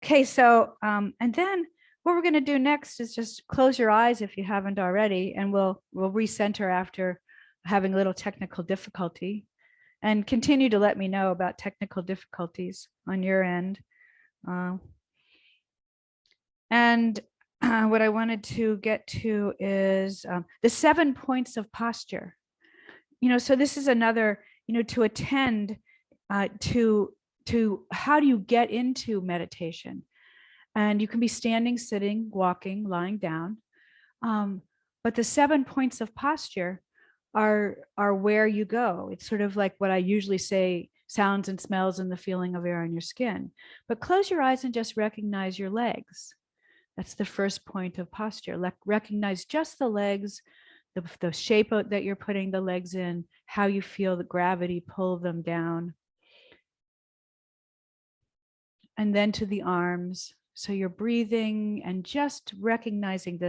Okay, so and then what we're going to do next is just close your eyes if you haven't already, and we'll recenter after having a little technical difficulty, and continue to let me know about technical difficulties on your end. Uh, and what I wanted to get to is the 7 points of posture. So this is another, to attend to how do you get into meditation. And you can be standing, sitting, walking, lying down. But the 7 points of posture are where you go. It's sort of like what I usually say, sounds and smells and the feeling of air on your skin. But close your eyes and just recognize your legs. That's the first point of posture. Recognize just the legs, the shape that you're putting the legs in, how you feel the gravity pull them down. And then to the arms. So you're breathing and just recognizing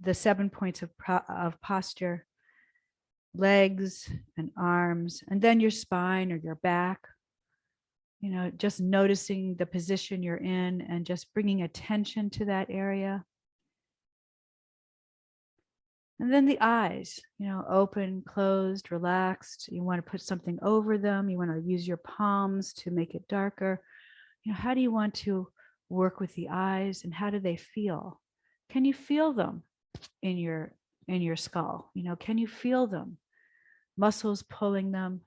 the 7 points of posture, legs and arms, and then your spine or your back. Just noticing the position you're in and just bringing attention to that area. And then the eyes, open, closed, relaxed. You want to put something over them. You want to use your palms to make it darker. How do you want to work with the eyes, and how do they feel? Can you feel them in your skull? Can you feel them? Muscles pulling them.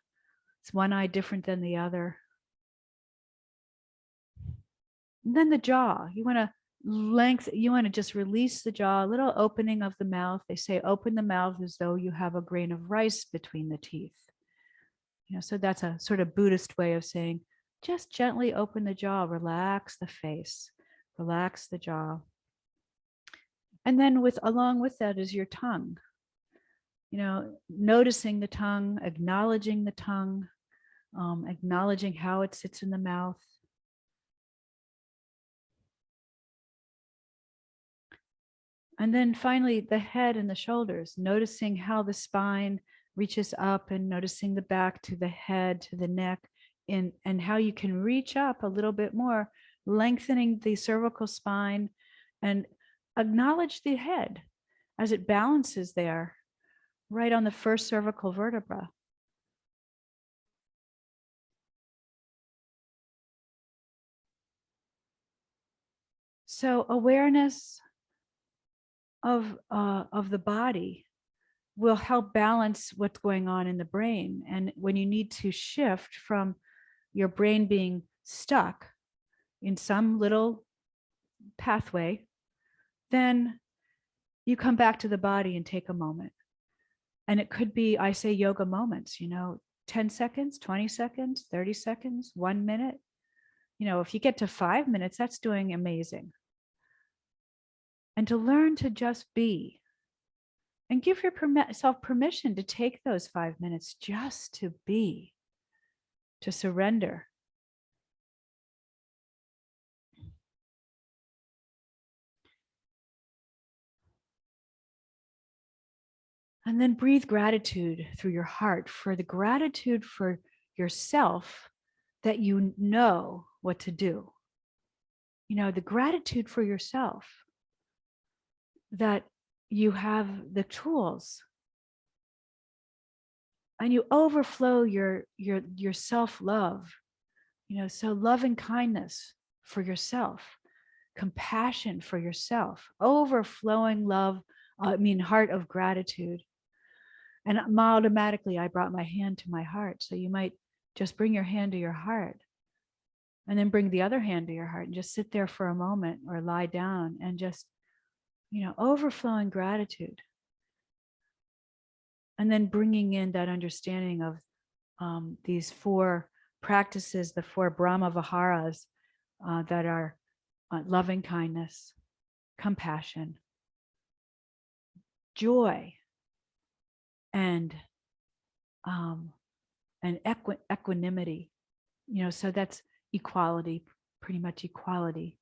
Is one eye different than the other? And then the jaw. You want to just release the jaw, a little opening of the mouth. They say open the mouth as though you have a grain of rice between the teeth. So that's a sort of Buddhist way of saying, just gently open the jaw, relax the face, relax the jaw. And then along with that is your tongue. Noticing the tongue, acknowledging the tongue, acknowledging how it sits in the mouth. And then finally, the head and the shoulders, noticing how the spine reaches up and noticing the back to the head, to the neck, and how you can reach up a little bit more, lengthening the cervical spine, and acknowledge the head as it balances there, right on the first cervical vertebra. So awareness of the body will help balance what's going on in the brain. And when you need to shift from your brain being stuck in some little pathway, then you come back to the body and take a moment. And it could be, I say yoga moments, 10 seconds, 20 seconds, 30 seconds, 1 minute. If you get to 5 minutes, that's doing amazing. And to learn to just be, and give yourself permission to take those 5 minutes just to be, to surrender. And then breathe gratitude through your heart for the gratitude for yourself that you know what to do. The gratitude for yourself that you have the tools, and you overflow your self-love, so loving kindness for yourself, compassion for yourself, overflowing love, heart of gratitude. And automatically I brought my hand to my heart. So you might just bring your hand to your heart, and then bring the other hand to your heart and just sit there for a moment or lie down and just, overflowing gratitude. And then bringing in that understanding of these 4 practices, the 4 Brahma Viharas that are loving kindness, compassion, joy, and equanimity. So that's equality, pretty much equality.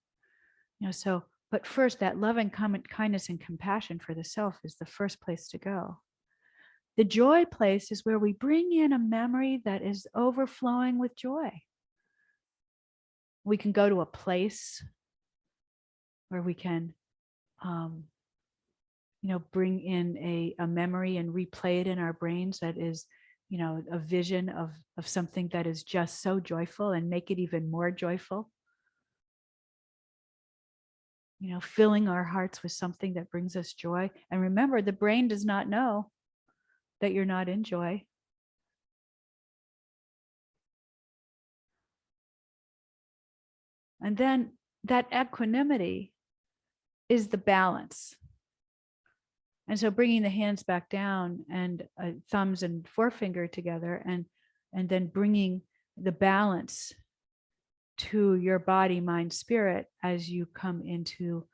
So, but first, that loving kindness and compassion for the self is the first place to go. The joy place is where we bring in a memory that is overflowing with joy. We can go to a place where we can, bring in a memory and replay it in our brains that is, a vision of something that is just so joyful, and make it even more joyful. Filling our hearts with something that brings us joy. And remember, the brain does not know that you're not in joy. And then that equanimity is the balance. And so bringing the hands back down, and thumbs and forefinger together, and then bringing the balance to your body, mind, spirit as you come into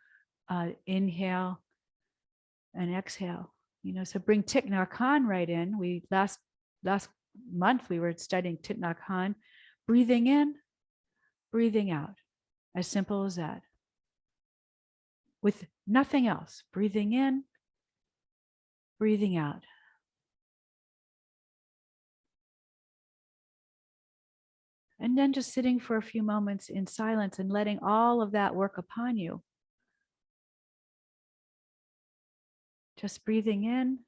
inhale and exhale. So bring Thich Nhat Hanh right in. We last month we were studying Thich Nhat Hanh, breathing in, breathing out, as simple as that, with nothing else. Breathing in, breathing out. And then just sitting for a few moments in silence and letting all of that work upon you. Just breathing in,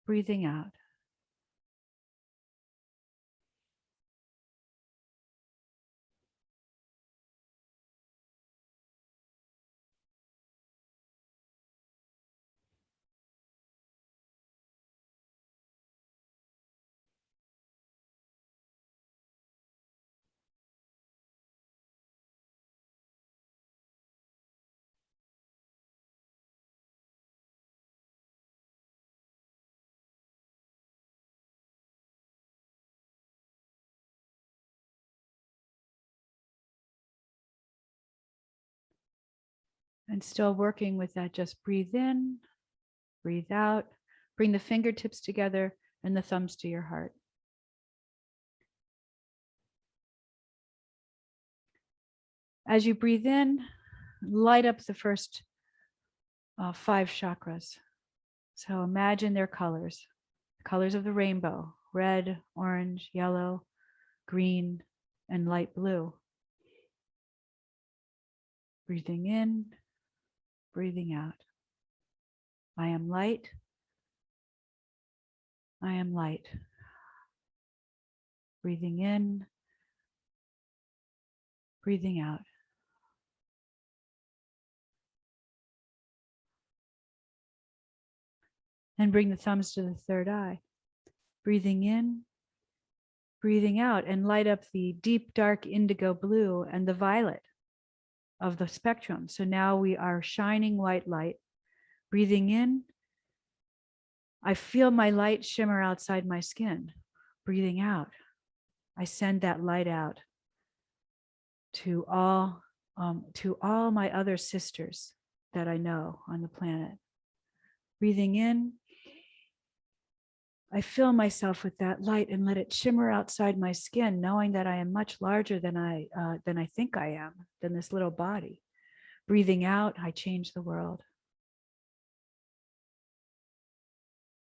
breathing out. And still working with that, just breathe in, breathe out. Bring the fingertips together and the thumbs to your heart. As you breathe in, light up the first 5 chakras. So imagine their colors, the colors of the rainbow: red, orange, yellow, green, and light blue. Breathing in, breathing out. I am light. I am light. Breathing in, breathing out. And bring the thumbs to the third eye. Breathing in, breathing out, and light up the deep, dark indigo blue and the violet of the spectrum. So now we are shining white light. Breathing in, I feel my light shimmer outside my skin. Breathing out, I send that light out to all my other sisters that I know on the planet. Breathing in, I fill myself with that light and let it shimmer outside my skin, knowing that I am much larger than I think I am, than this little body. Breathing out, I change the world.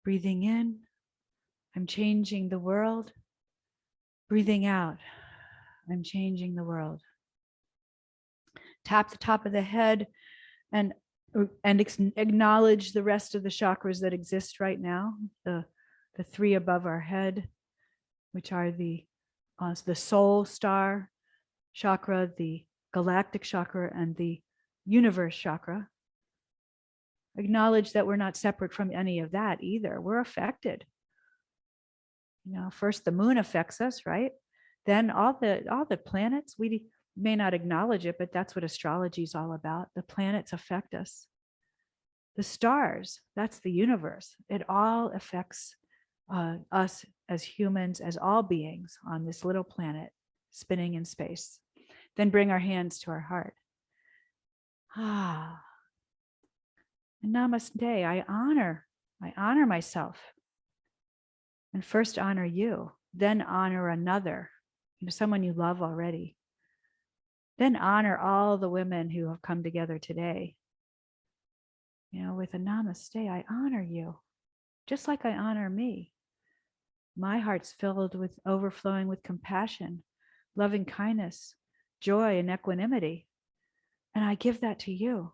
Breathing in, I'm changing the world. Breathing out, I'm changing the world. Tap the top of the head and acknowledge the rest of the chakras that exist right now. The 3 above our head, which are the soul star chakra, the galactic chakra, and the universe chakra. Acknowledge that we're not separate from any of that either. We're affected. First the moon affects us, right? Then all the planets, we may not acknowledge it, but that's what astrology is all about. The planets affect us. The stars, that's the universe. It all affects us as humans, as all beings on this little planet spinning in space. Then bring our hands to our heart. And namaste. I honor myself. And first honor you, then honor another, someone you love already. Then honor all the women who have come together today. With a namaste, I honor you, just like I honor me. My heart's filled with overflowing with compassion, loving kindness, joy, and equanimity. And I give that to you.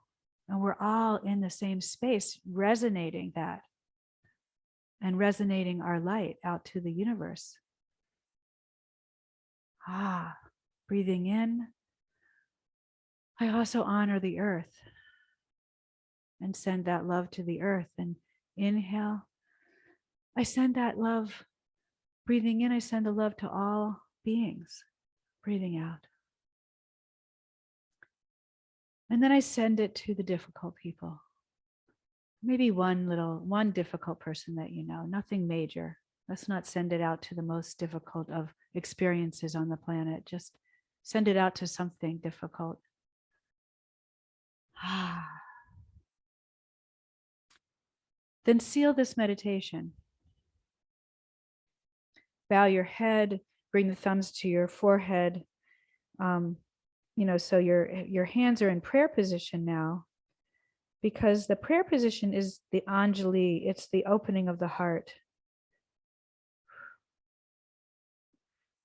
And we're all in the same space, resonating that and resonating our light out to the universe. Breathing in. I also honor the earth and send that love to the earth. And inhale. I send that love. Breathing in, I send the love to all beings. Breathing out. And then I send it to the difficult people. Maybe one difficult person that you know, nothing major. Let's not send it out to the most difficult of experiences on the planet. Just send it out to something difficult. Then seal this meditation. Bow your head, bring the thumbs to your forehead. So your hands are in prayer position now, because the prayer position is the Anjali, it's the opening of the heart.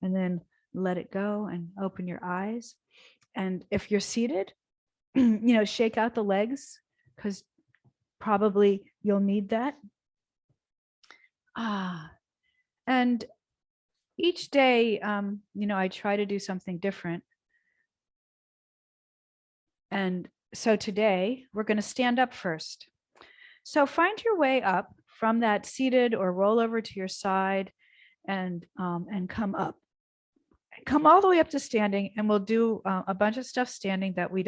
And then let it go and open your eyes. And if you're seated, shake out the legs, because probably you'll need that. And each day, I try to do something different. And so today we're going to stand up first. So find your way up from that seated, or roll over to your side and come up. Come all the way up to standing, and we'll do a bunch of stuff standing that we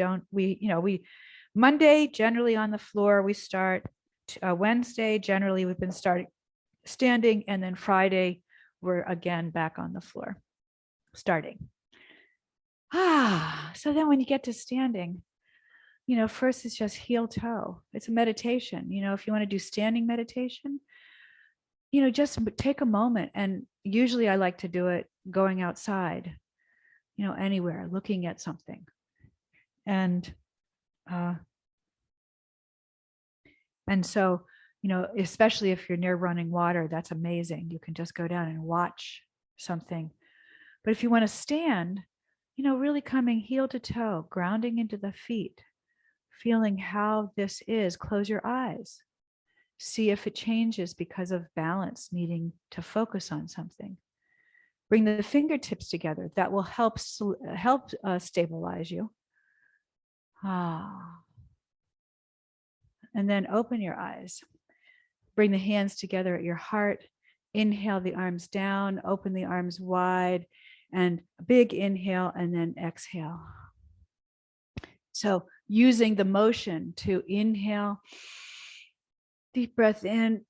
Monday generally on the floor we start. Wednesday generally we've been starting standing, and then Friday we're again back on the floor starting. So then when you get to standing, first it's just heel toe. It's a meditation. If you want to do standing meditation, just take a moment. And usually I like to do it going outside, anywhere, looking at something. And so, especially if you're near running water, that's amazing. You can just go down and watch something. But if you want to stand, really coming heel to toe, grounding into the feet, feeling how this is, close your eyes. See if it changes because of balance, needing to focus on something. Bring the fingertips together. That will help stabilize you. And then open your eyes. Bring the hands together at your heart. Inhale the arms down, open the arms wide, and a big inhale, and then exhale. So using the motion to inhale, deep breath in,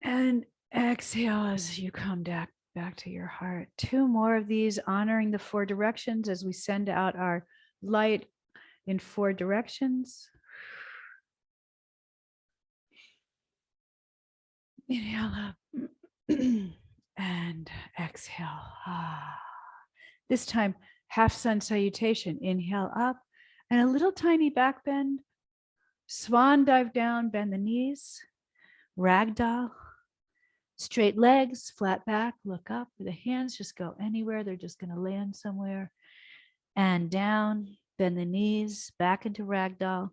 and exhale as you come back to your heart. 2 more of these, honoring the 4 directions as we send out our light in 4 directions. Inhale up and exhale. This time, half sun salutation. Inhale up and a little tiny back bend. Swan dive down, bend the knees. Ragdoll. Straight legs, flat back, look up. The hands just go anywhere. They're just going to land somewhere. And down, bend the knees, back into ragdoll.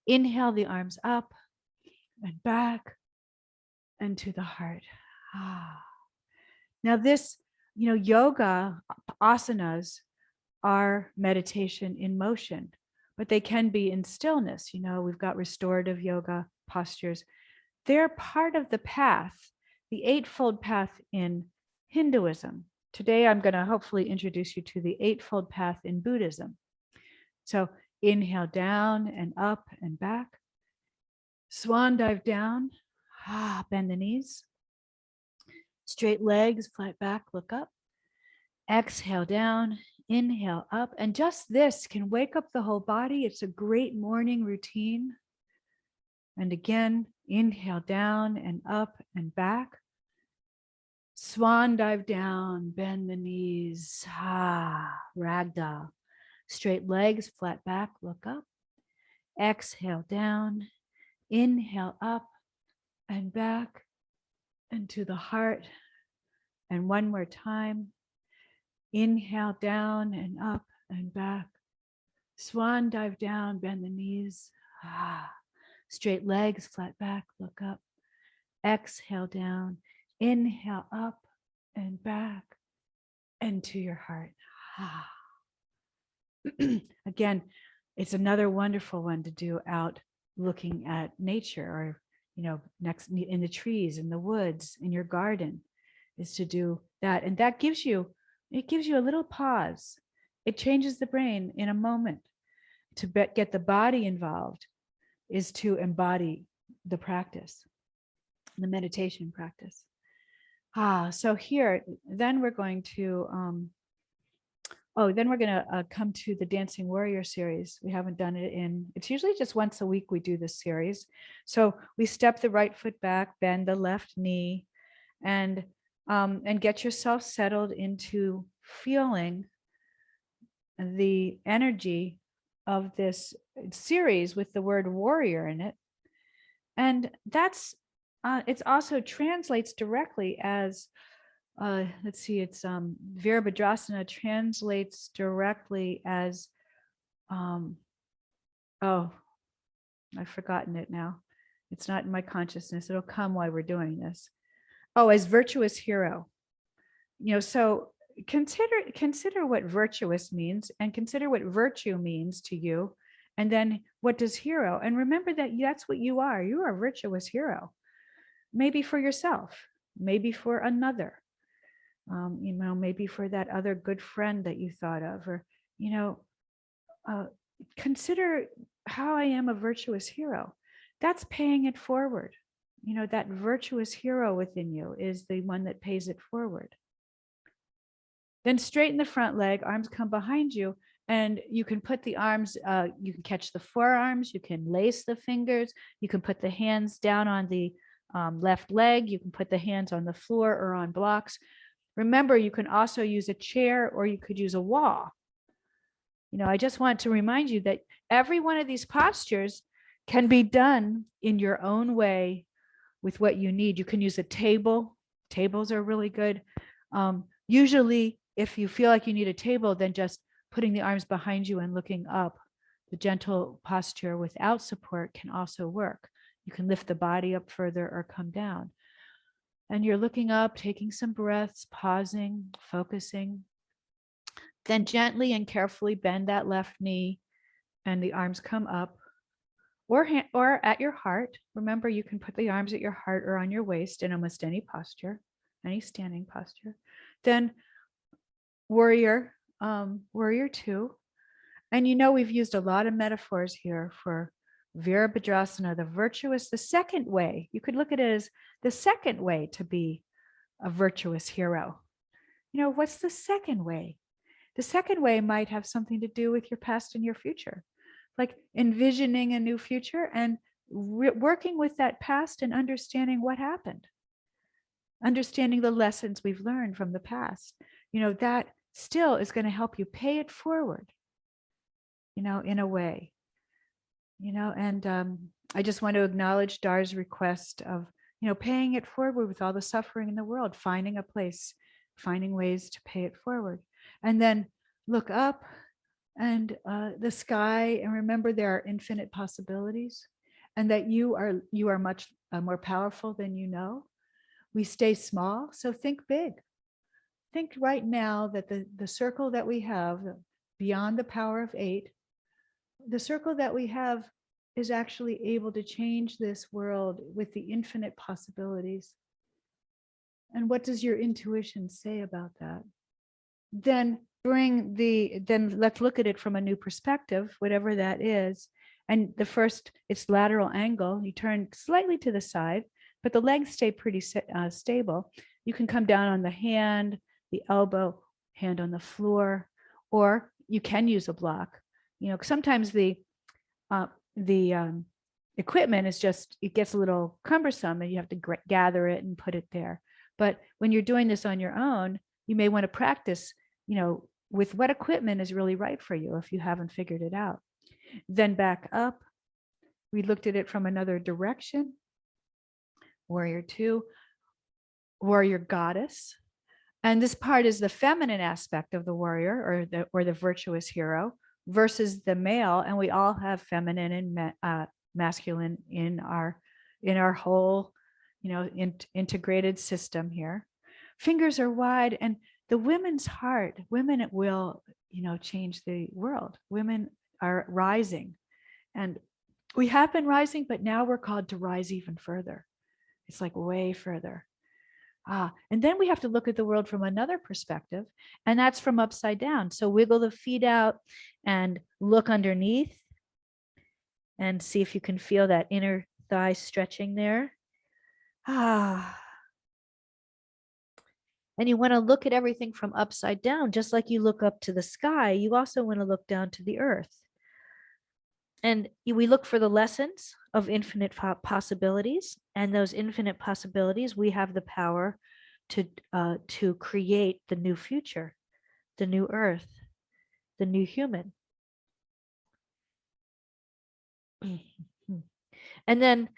Inhale the arms up and back and to the heart. Now this, yoga asanas are meditation in motion, but they can be in stillness. We've got restorative yoga postures. They're part of the path, the Eightfold Path in Hinduism. Today, I'm going to hopefully introduce you to the Eightfold Path in Buddhism. So inhale down and up and back. Swan dive down. Bend the knees. Straight legs, flat back, look up. Exhale down, inhale up. And just this can wake up the whole body. It's a great morning routine. And again, inhale down and up and back. Swan dive down, bend the knees. Ragdoll. Straight legs, flat back, look up. Exhale down, inhale up and back and to the heart. And one more time. Inhale down and up and back Swan dive down, bend the knees. Straight legs, flat back, look up. Exhale down, inhale up and back and to your heart. Again, it's another wonderful one to do out looking at nature, or next in the trees, in the woods, in your garden, is to do that. And that gives you a little pause. It changes the brain in a moment. To get the body involved is to embody the practice, the meditation practice. So here, then we're going to come to the Dancing Warrior series. We haven't done it it's usually just once a week we do this series. So we step the right foot back, bend the left knee, and get yourself settled into feeling the energy of this series with the word warrior in it. And that's, it also translates directly as, let's see, it's Virabhadrasana translates directly as, oh, I've forgotten it now. It's not in my consciousness. It'll come while we're doing this. Oh, as virtuous hero. So consider what virtuous means, and consider what virtue means to you. And then what does hero? And remember that that's what you are. You are a virtuous hero. Maybe for yourself, maybe for another, maybe for that other good friend that you thought of, or, consider how I am a virtuous hero. That's paying it forward. That virtuous hero within you is the one that pays it forward. Then straighten the front leg, arms come behind you, and you can put the arms, you can catch the forearms, you can lace the fingers, you can put the hands down on the left leg, you can put the hands on the floor or on blocks. Remember, you can also use a chair, or you could use a wall. I just want to remind you that every one of these postures can be done in your own way with what you need. You can use a table. Tables are really good. Usually, if you feel like you need a table, then just putting the arms behind you and looking up, the gentle posture without support can also work. You can lift the body up further or come down. And you're looking up, taking some breaths, pausing, focusing. Then gently and carefully bend that left knee, and the arms come up, or at your heart. Remember, you can put the arms at your heart or on your waist in almost any posture, any standing posture. Then warrior two. And we've used a lot of metaphors here for Virabhadrasana, the virtuous, the second way. You could look at it as the second way to be a virtuous hero. What's the second way? The second way might have something to do with your past and your future, like envisioning a new future and working with that past and understanding what happened, understanding the lessons we've learned from the past. That still is going to help you pay it forward, in a way. And I just want to acknowledge Dar's request of, paying it forward with all the suffering in the world, finding a place, finding ways to pay it forward. And then look up and the sky, and remember there are infinite possibilities, and that you are much more powerful than you know. We stay small, so think big. Think right now that the circle that we have beyond the power of 8, the circle that we have is actually able to change this world with the infinite possibilities. And what does your intuition say about that? Then let's look at it from a new perspective, whatever that is. And the first, it's lateral angle. You turn slightly to the side, but the legs stay pretty stable. You can come down on the hand, the elbow, hand on the floor, or you can use a block. Sometimes the equipment is just, it gets a little cumbersome and you have to gather it and put it there. But when you're doing this on your own, you may want to practice, with what equipment is really right for you if you haven't figured it out. Then back up. We looked at it from another direction. Warrior 2, warrior goddess. And this part is the feminine aspect of the warrior, or the virtuous hero. versus the male, and we all have feminine and masculine in our whole, integrated system here. Fingers are wide, and the women's heart, women will, change the world. Women are rising, and we have been rising, but now we're called to rise even further. It's like way further. And then we have to look at the world from another perspective, and that's from upside down. So wiggle the feet out and look underneath and see if you can feel that inner thigh stretching there. And you want to look at everything from upside down, just like you look up to the sky. You also want to look down to the earth. And we look for the lessons of infinite possibilities, and those infinite possibilities, we have the power to create the new future, the new earth, the new human. And then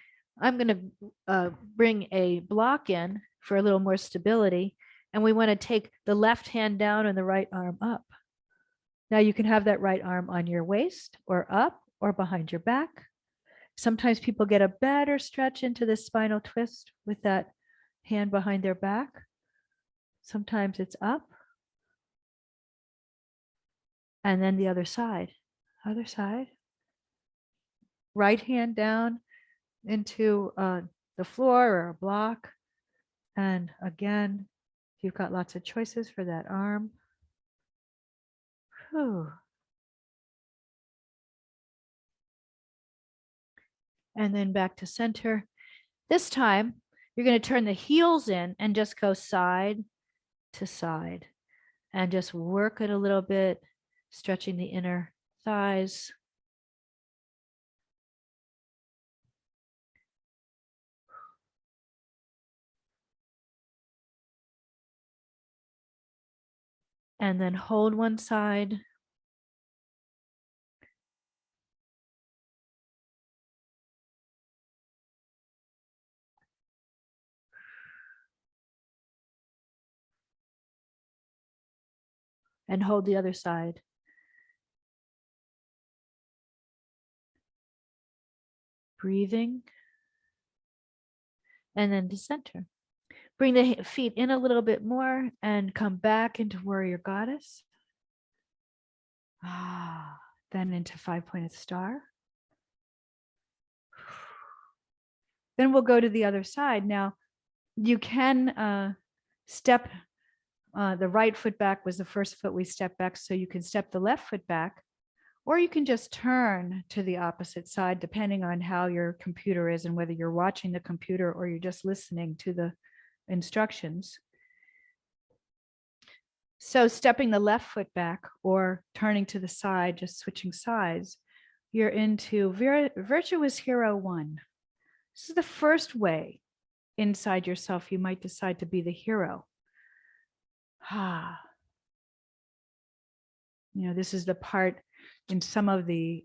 I'm going to bring a block in for a little more stability, and we want to take the left hand down and the right arm up. Now you can have that right arm on your waist or up or behind your back. Sometimes people get a better stretch into the spinal twist with that hand behind their back. Sometimes it's up. And then the other side. Other side. Right hand down into the floor or a block. And again, you've got lots of choices for that arm. Whew. And then back to center. This time, you're going to turn the heels in and just go side to side and just work it a little bit, stretching the inner thighs. And then hold one side. And hold the other side. Breathing. And then to center. Bring the feet in a little bit more and come back into warrior goddess. Then into 5-pointed star. Then we'll go to the other side. Now, you can step, the right foot back was the first foot we stepped back, so you can step the left foot back, or you can just turn to the opposite side, depending on how your computer is and whether you're watching the computer or you're just listening to the instructions. So stepping the left foot back or turning to the side, just switching sides, you're into virtuous hero 1. This is the first way inside yourself you might decide to be the hero. This is the part in some of the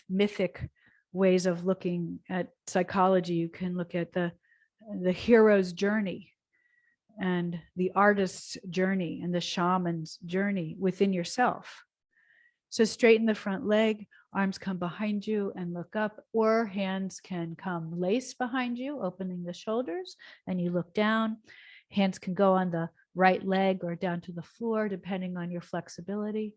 mythic ways of looking at psychology. You can look at the hero's journey and the artist's journey and the shaman's journey within yourself. So straighten the front leg, arms come behind you and look up, or hands can come lace behind you, opening the shoulders, and you look down. Hands can go on the right leg or down to the floor, depending on your flexibility.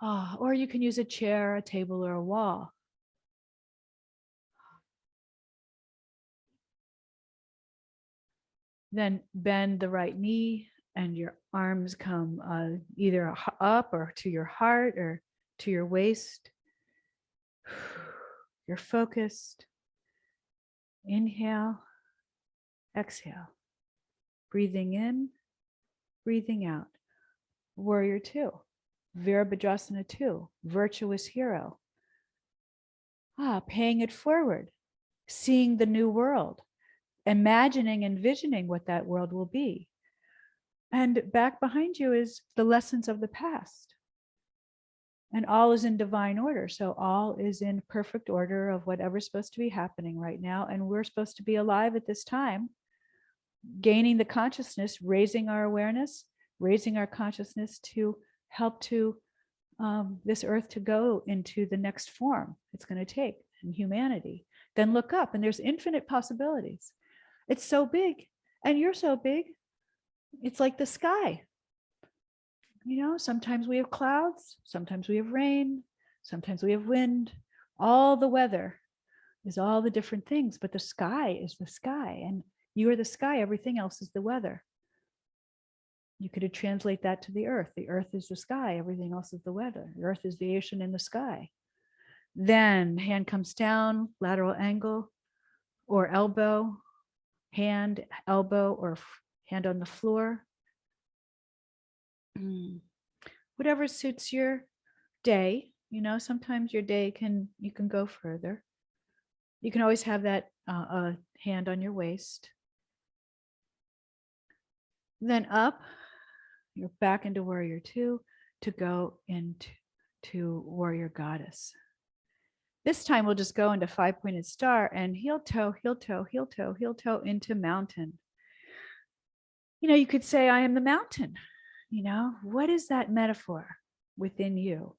Or you can use a chair, a table, or a wall. Then bend the right knee and your arms come either up or to your heart or to your waist. You're focused. Inhale, exhale. Breathing in, breathing out. Warrior 2, Virabhadrasana 2, virtuous hero. Paying it forward, seeing the new world, imagining, envisioning what that world will be. And back behind you is the lessons of the past. And all is in divine order. So all is in perfect order of whatever's supposed to be happening right now. And we're supposed to be alive at this time, gaining the consciousness, raising our awareness, raising our consciousness to help to this earth to go into the next form it's going to take in humanity. Then look up and there's infinite possibilities. It's so big and you're so big. It's like the sky. Sometimes we have clouds, sometimes we have rain, sometimes we have wind. All the weather is all the different things, but the sky is the sky, and you are the sky. Everything else is the weather. You could translate that to the earth. The earth is the sky. Everything else is the weather. The earth is the ocean in the sky. Then hand comes down, lateral angle, or elbow, hand, elbow, or hand on the floor. Whatever suits your day. Sometimes your day you can go further. You can always have that hand on your waist. Then up, you're back into warrior 2 to go into warrior goddess. This time we'll just go into 5-pointed star and heel toe, heel toe, heel toe, heel toe into mountain. You could say, I am the mountain. What is that metaphor within you?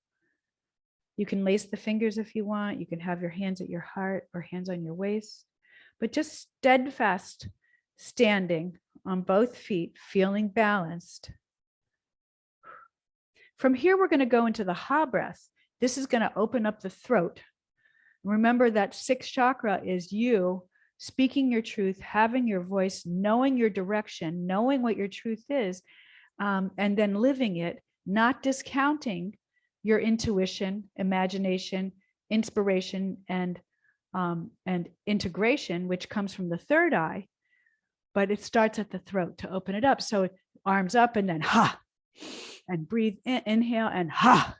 You can lace the fingers if you want. You can have your hands at your heart or hands on your waist, but just steadfast standing on both feet, feeling balanced. From here, we're going to go into the ha breath. This is going to open up the throat. Remember that 6th chakra is you speaking your truth, having your voice, knowing your direction, knowing what your truth is, and then living it, not discounting your intuition, imagination, inspiration, and integration, which comes from the 3rd eye, but it starts at the throat to open it up. So arms up and then ha, and breathe in, inhale and ha,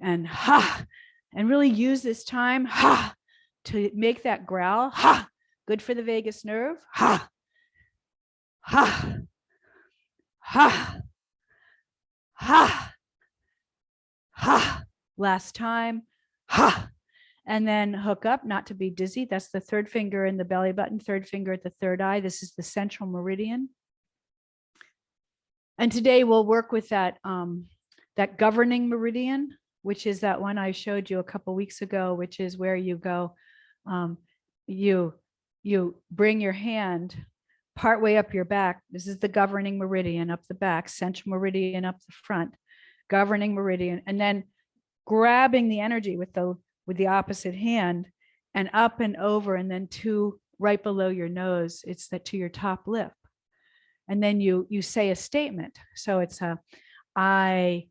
and really use this time ha to make that growl. Ha, good for the vagus nerve. Ha, ha, ha, ha, ha. Last time. Ha. And then hook up, not to be dizzy. That's the 3rd finger in the belly button, 3rd finger at the 3rd eye. This is the central meridian. And today we'll work with that governing meridian, which is that one I showed you a couple weeks ago, which is where you go, you bring your hand partway up your back. This is the governing meridian up the back, central meridian up the front, governing meridian, and then grabbing the energy with the opposite hand and up and over, and then right below your nose, it's that to your top lip. And then you say a statement. So it's I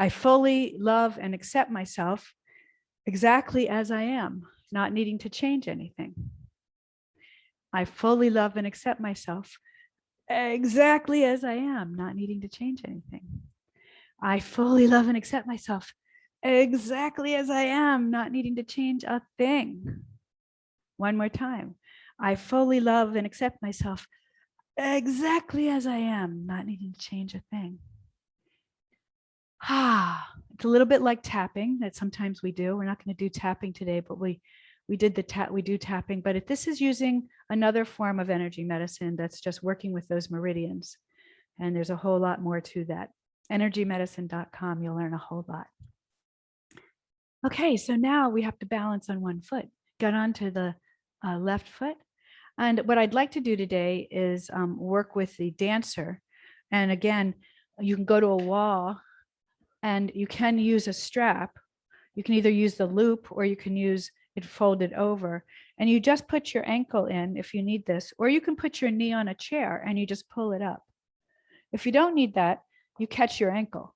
fully love and accept myself exactly as I am, not needing to change anything. I fully love and accept myself exactly as I am, not needing to change anything. I fully love and accept myself exactly as I am, not needing to change a thing. One more time. I fully love and accept myself exactly as I am, not needing to change a thing. It's a little bit like tapping that sometimes we do. We're not going to do tapping today, but we do tapping. But this is using another form of energy medicine that's just working with those meridians. And there's a whole lot more to that. Energymedicine.com, you'll learn a whole lot. Okay, so now we have to balance on one foot. Get onto the left foot. And what I'd like to do today is work with the dancer. And again, you can go to a wall and you can use a strap. You can either use the loop or you can use it folded over. And you just put your ankle in if you need this, or you can put your knee on a chair and you just pull it up. If you don't need that, you catch your ankle.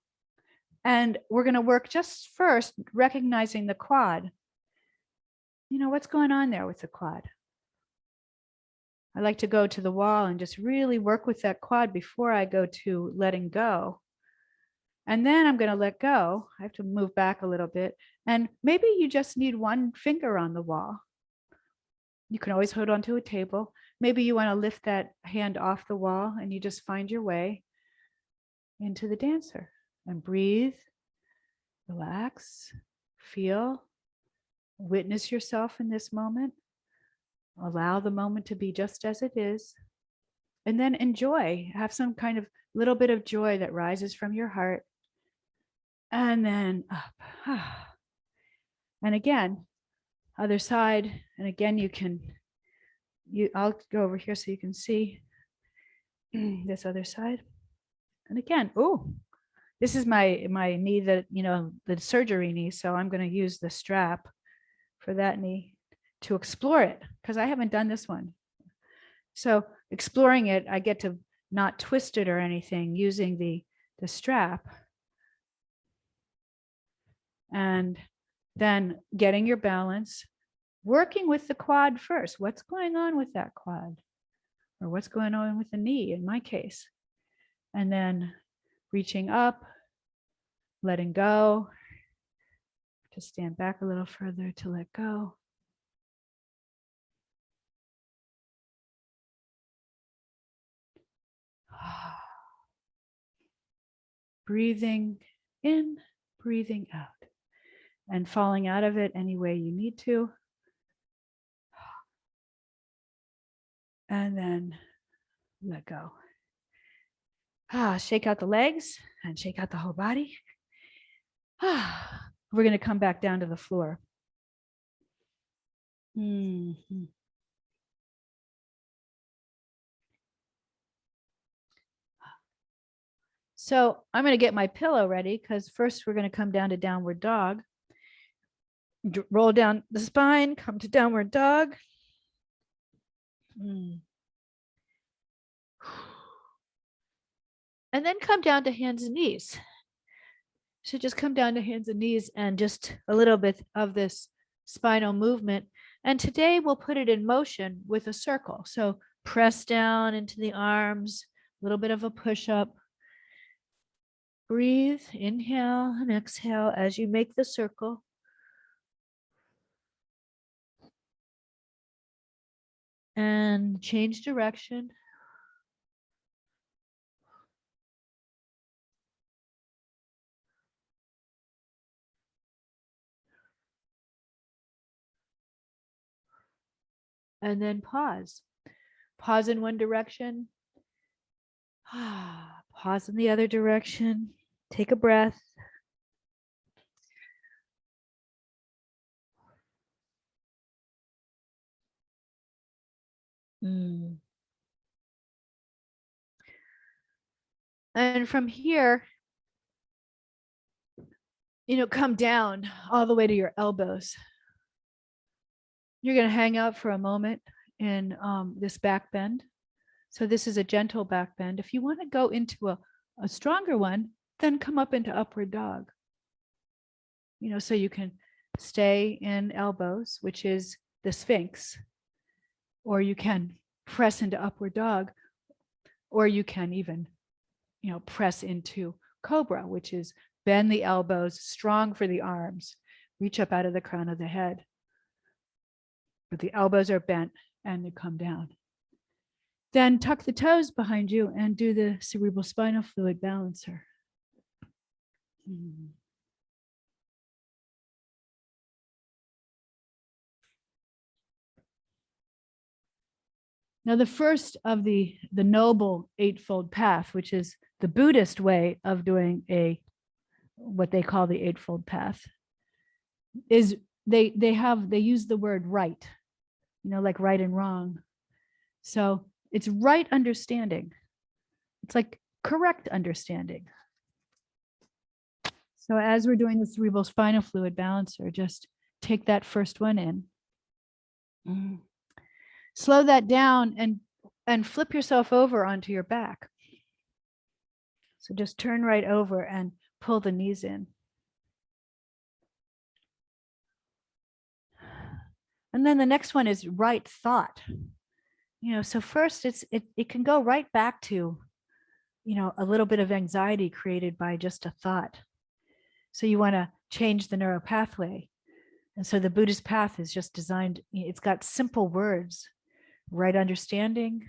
And we're going to work just first recognizing the quad. What's going on there with the quad? I like to go to the wall and just really work with that quad before I go to letting go. And then I'm going to let go. I have to move back a little bit. And maybe you just need one finger on the wall. You can always hold onto a table. Maybe you want to lift that hand off the wall and you just find your way into the dancer. And breathe, relax, feel, witness yourself in this moment. Allow the moment to be just as it is. And then enjoy. Have some kind of little bit of joy that rises from your heart And then up. And again, other side. And again, I'll go over here so you can see this other side. And again, oh, this is my knee that, the surgery knee. So I'm going to use the strap for that knee to explore it because I haven't done this one. So exploring it, I get to not twist it or anything using the strap. And then getting your balance, working with the quad first. What's going on with that quad? Or what's going on with the knee in my case? And then reaching up, letting go, to stand back a little further to let go. Breathing in, breathing out, and falling out of it any way you need to. And then let go. Shake out the legs and shake out the whole body. We're going to come back down to the floor. Mm-hmm. So I'm going to get my pillow ready because first we're going to come down to downward dog. Roll down the spine, come to downward dog. And then come down to hands and knees. So just come down to hands and knees and just a little bit of this spinal movement. And today we'll put it in motion with a circle. So press down into the arms, a little bit of a push up. Breathe, inhale and exhale as you make the circle. And change direction. And then pause. Pause in one direction. Pause in the other direction. Take a breath. And from here, come down all the way to your elbows. You're going to hang out for a moment in this back bend. So this is a gentle back bend. If you want to go into a stronger one, then come up into upward dog. So you can stay in elbows, which is the Sphinx, or you can press into upward dog, or you can even, press into cobra, which is bend the elbows, strong for the arms, reach up out of the crown of the head. But the elbows are bent and they come down. Then tuck the toes behind you and do the cerebral spinal fluid balancer. Now, the first of the noble eightfold path, which is the Buddhist way of doing what they call the eightfold path, is they use the word right, like right and wrong. So it's right understanding. It's like correct understanding. So as we're doing the cerebral spinal fluid balancer, just take that first one in. Slow that down and flip yourself over onto your back. So just turn right over and pull the knees in. And then the next one is right thought. So first it can go right back to, a little bit of anxiety created by just a thought. So you want to change the neural pathway. And so the Buddhist path is just designed, it's got simple words, right understanding.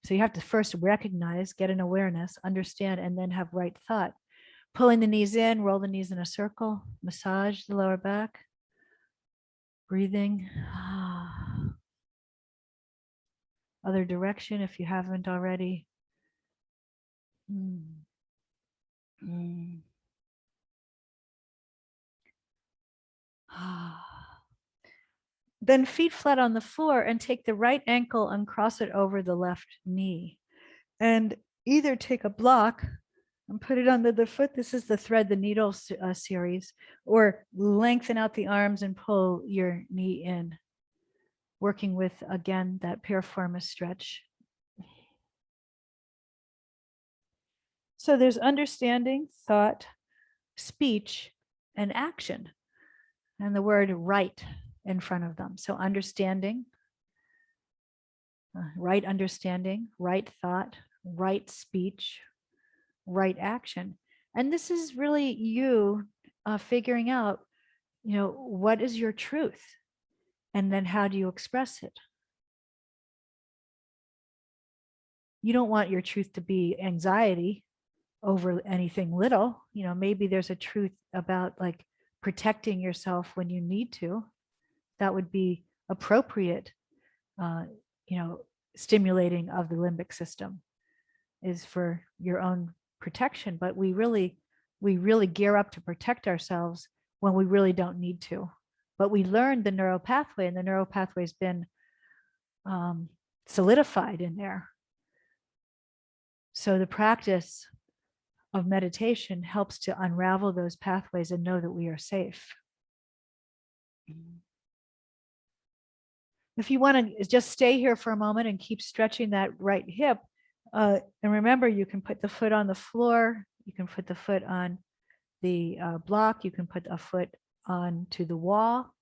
So you have to first recognize, get an awareness, understand, and then have right thought. Pulling the knees in, roll the knees in a circle, massage the lower back. Breathing. Other direction if you haven't already. Then feet flat on the floor and take the right ankle and cross it over the left knee. And either take a block and put it under the foot. This is the thread the needle series, or lengthen out the arms and pull your knee in, working with, again, that piriformis stretch. So there's understanding, thought, speech, and action, and the word right in front of them. So understanding, right understanding, right thought, right speech, right action. And this is really you figuring out, what is your truth? And then how do you express it? You don't want your truth to be anxiety over anything little. Maybe there's a truth about like protecting yourself when you need to. That would be appropriate, uh, stimulating of the limbic system is for your own protection. But we really gear up to protect ourselves when we really don't need to. But we learned the neural pathway, and the neural pathway has been solidified in there. So the practice of meditation helps to unravel those pathways and know that we are safe. If you want to just stay here for a moment and keep stretching that right hip, and remember, you can put the foot on the floor, you can put the foot on the block, you can put a foot onto the wall.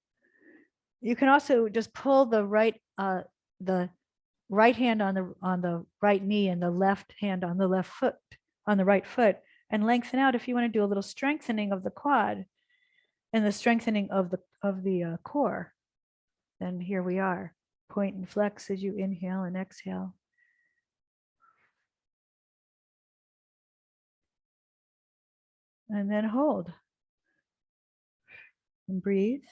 You can also just pull the right hand on the right knee and the left hand on the left foot, on the right foot, and lengthen out if you want to do a little strengthening of the quad and the strengthening of the core. Then here we are. Point and flex as you inhale and exhale. And then hold. And breathe.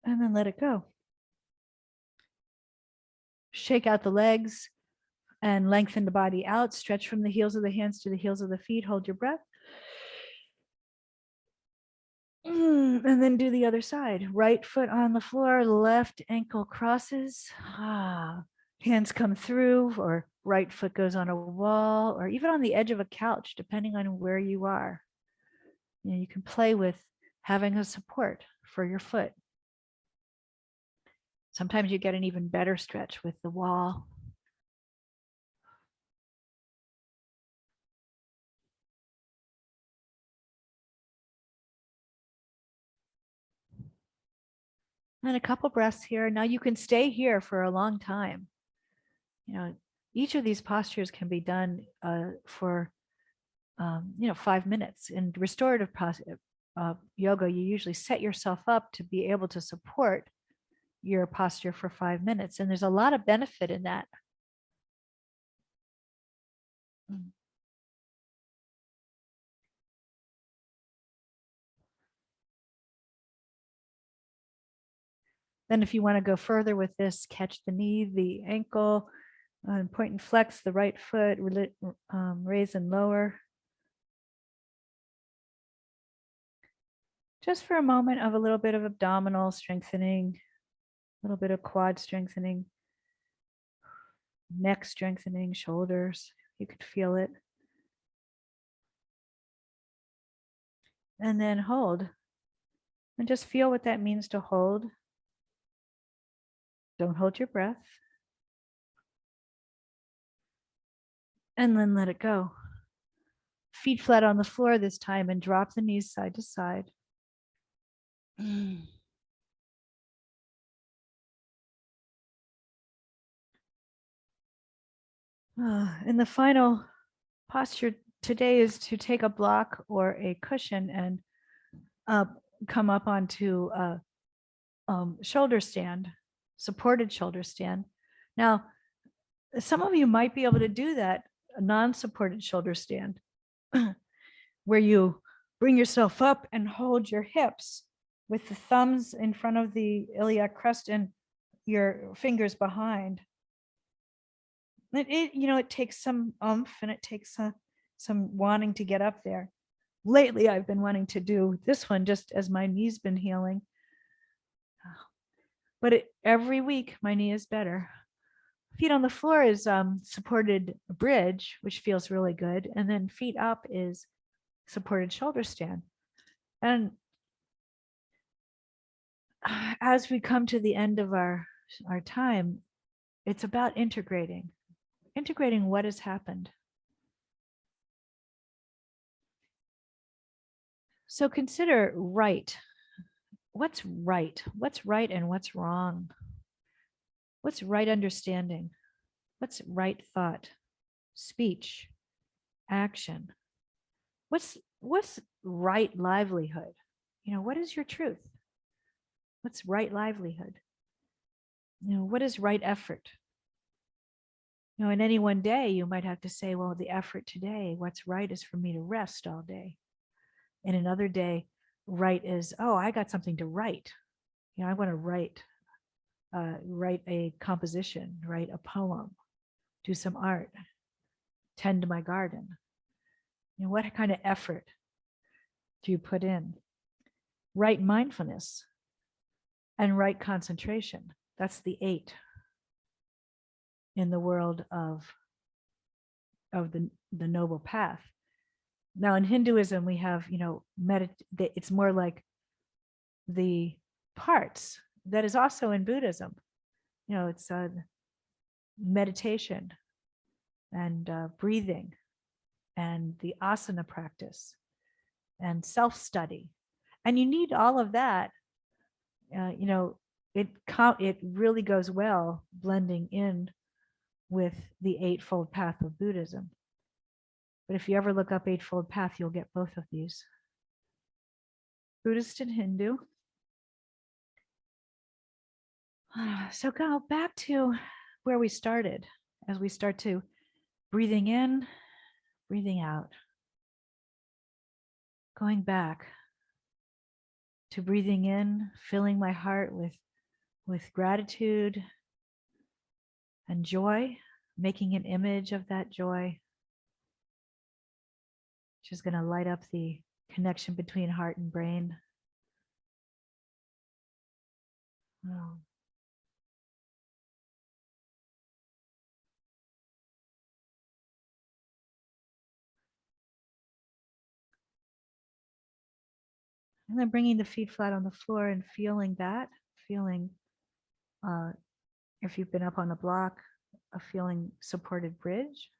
And then let it go. Shake out the legs and lengthen the body out. Stretch from the heels of the hands to the heels of the feet. Hold your breath. And then do the other side. Right foot on the floor, left ankle crosses. Hands come through, or right foot goes on a wall, or even on the edge of a couch, depending on where you are. You can play with having a support for your foot. Sometimes you get an even better stretch with the wall. And a couple breaths here. Now you can stay here for a long time. Each of these postures can be done for 5 minutes. In restorative yoga, you usually set yourself up to be able to support your posture for 5 minutes. And there's a lot of benefit in that. Then if you want to go further with this, catch the knee, the ankle, point and flex the right foot, raise and lower. Just for a moment of a little bit of abdominal strengthening, a little bit of quad strengthening, neck strengthening, shoulders, you could feel it. And then hold. And just feel what that means to hold. Don't hold your breath. And then let it go. Feet flat on the floor this time, and drop the knees side to side. And the final posture today is to take a block or a cushion and come up onto a shoulder stand, supported shoulder stand. Now, some of you might be able to do that, a non-supported shoulder stand, where you bring yourself up and hold your hips with the thumbs in front of the iliac crest and your fingers behind. It takes some oomph, and it takes some wanting to get up there. lately I've been wanting to do this one just as my knee's been healing. But every week my knee is better. Feet on the floor is supported bridge, which feels really good. And then feet up is supported shoulder stand. And as we come to the end of our time, it's about integrating what has happened. So consider right. What's right? What's right and what's wrong? What's right understanding? What's right thought, speech, action? What's right livelihood? What is your truth? What's right livelihood? What is right effort? In any one day, you might have to say, well, the effort today, what's right is for me to rest all day. And another day, right is, oh, I got something to write. I want to write a composition, write a poem, do some art, tend to my garden. What kind of effort do you put in? Right mindfulness and right concentration. That's the 8 in the world of the noble path. Now in Hinduism, we have, it's more like the parts that is also in Buddhism. It's meditation and breathing and the asana practice and self-study. And you need all of that. It really goes well blending in with the Eightfold Path of Buddhism. But if you ever look up Eightfold Path, you'll get both of these. Buddhist and Hindu. So go back to where we started as we start to breathing in, breathing out. Going back to breathing in, filling my heart with gratitude and joy, making an image of that joy, which is going to light up the connection between heart and brain. Oh. And then bringing the feet flat on the floor and feeling that, if you've been up on a block, a feeling supported bridge.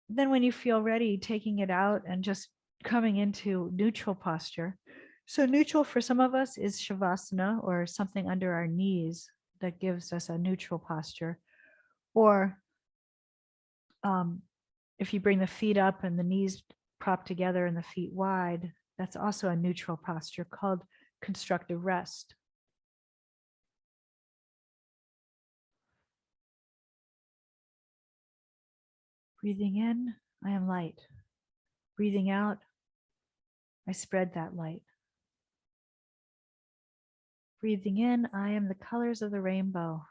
Then when you feel ready, taking it out and just coming into neutral posture. So neutral for some of us is Shavasana or something under our knees that gives us a neutral posture. Or if you bring the feet up and the knees propped together and the feet wide, that's also a neutral posture called constructive rest. Breathing in, I am light. Breathing out, I spread that light. Breathing in, I am the colors of the rainbow.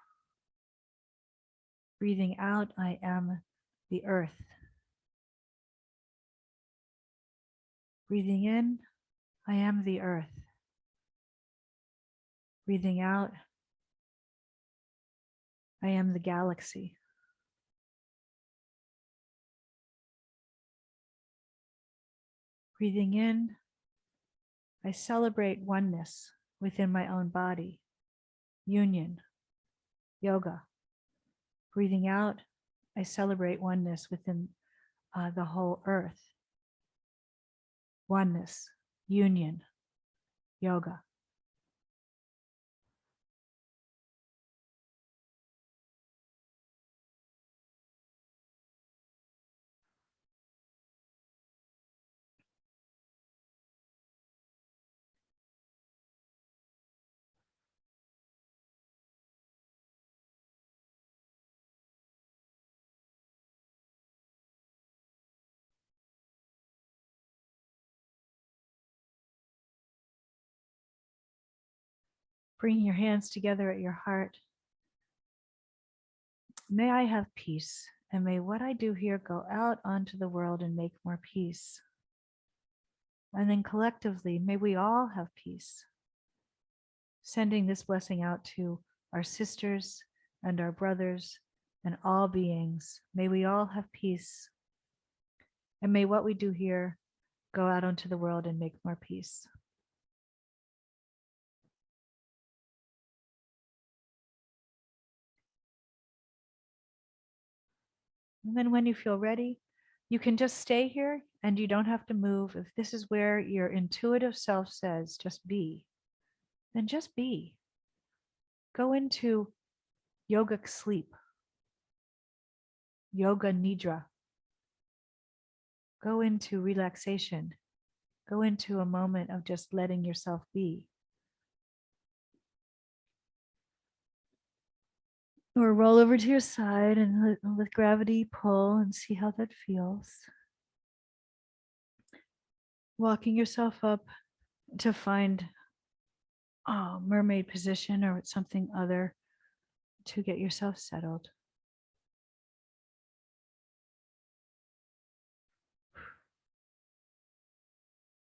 Breathing out, I am the earth. Breathing in, I am the earth. Breathing out, I am the galaxy. Breathing in, I celebrate oneness within my own body, union, yoga. Breathing out, I celebrate oneness within the whole earth, oneness, union, yoga. Bring your hands together at your heart. May I have peace And may what I do here go out onto the world and make more peace. And then collectively, may we all have peace. Sending this blessing out to our sisters and our brothers and all beings. May we all have peace. And may what we do here go out onto the world and make more peace. And then when you feel ready, you can just stay here and you don't have to move. If this is where your intuitive self says, just be, then just be. Go into yogic sleep, yoga nidra. Go into relaxation. Go into a moment of just letting yourself be. Or roll over to your side and let gravity pull and see how that feels. Walking yourself up to find mermaid position or something other to get yourself settled.